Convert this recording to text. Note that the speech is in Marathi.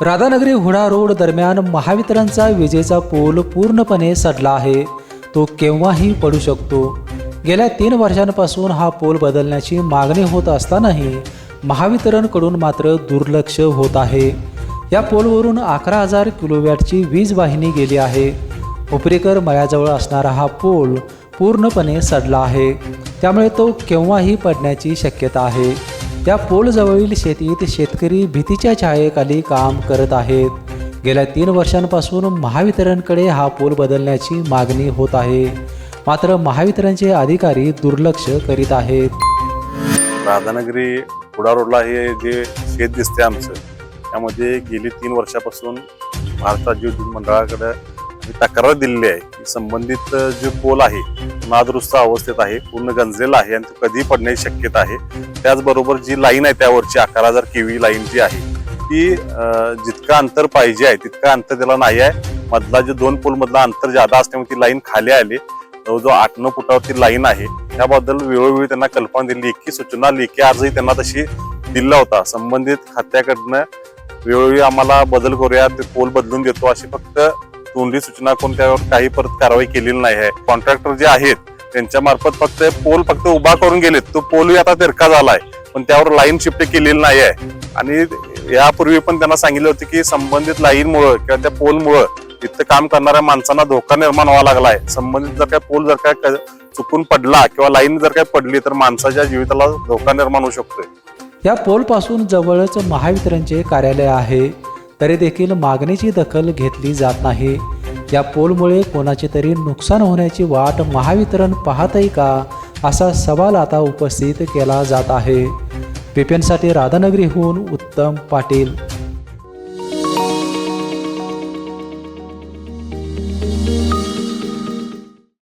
राधानगरी हुडा रोड दरम्यान महावितरणचा विजेचा पोल पूर्णपणे सडला आहे. तो केव्हाही पडू शकतो. गेल्या 3 वर्षांपासून हा पोल बदलण्याची मागणी होत असतानाही महावितरणकडून मात्र दुर्लक्ष होत आहे. या पोलवरून 11,000 किलोवॅटची वीज वाहिनी गेली आहे. उपरीकर मळ्याजवळ असणारा हा पोल पूर्णपणे सडला आहे. त्यामुळे तो केव्हाही पडण्याची शक्यता आहे. त्या पोलजवळील शेतीत शेतकरी भीतीच्या छायेखाली काम करत आहेत. गेल्या 3 वर्षांपासून महावितरणकडे हा पोल बदलण्याची मागणी होत आहे. मात्र महावितरणचे अधिकारी दुर्लक्ष करीत आहेत. राधानगरी हुडा रोडला हे जे शेत दिसते आमचं, त्यामध्ये गेली 3 वर्षापासून भारत राज्य विद्युत मंडळाकडे तक्रार दिलेली आहे की संबंधित जो पोल आहे नादुरुस्त अवस्थेत आहे, पूर्ण गंजलेला आहे आणि तो कधी पडण्याची शक्यता आहे. त्याचबरोबर जी लाईन आहे त्यावरची 11,000 केव्ही लाईन जी आहे ती जितकं अंतर पाहिजे आहे तितकं अंतर त्याला नाही आहे. मधला जो 2 पोल मधला अंतर जादा असल्यामुळे ती लाईन खाली आली. जवळजवळ 8-9 फुटावरती लाईन आहे. त्याबद्दल वेळोवेळी त्यांना कल्पना दिली, लेखी सूचना लेखी आजही त्यांना तशी दिला होता. संबंधित खात्याकडनं वेळोवेळी आम्हाला बदल करूया, ते पोल बदलून देतो अशी फक्त तोंडी सूचना करून त्यावर काही परत कारवाई केलेली नाही आहे. कॉन्ट्रॅक्टर जे आहेत त्यांच्या मार्फत पोल फक्त उभा करून गेलेत. तो पोलही आता तिरका झालाय, पण त्यावर लाईन शिफ्ट केलेली नाही आहे. आणि यापूर्वी पण त्यांना सांगितले होते की संबंधित लाईनमुळे किंवा त्या पोलमुळे तिथं काम करणाऱ्या माणसांना धोका निर्माण व्हावा लागलाय. संबंधित जर काय पोल जर काय चुकून पडला किंवा लाईन जर काय पडली तर माणसाच्या जीविताला धोका निर्माण होऊ शकतोय. या पोलपासून जवळच महावितरणचे कार्यालय आहे, तरी देखील मागणीची दखल घेतली जात नाही. या पोलमुळे कोणाचे तरी नुकसान होण्याची वाट महावितरण पाहतही का, असा सवाल आता उपस्थित केला जात आहे. पेपेंसाठी राधानगरीहून उत्तम पाटील.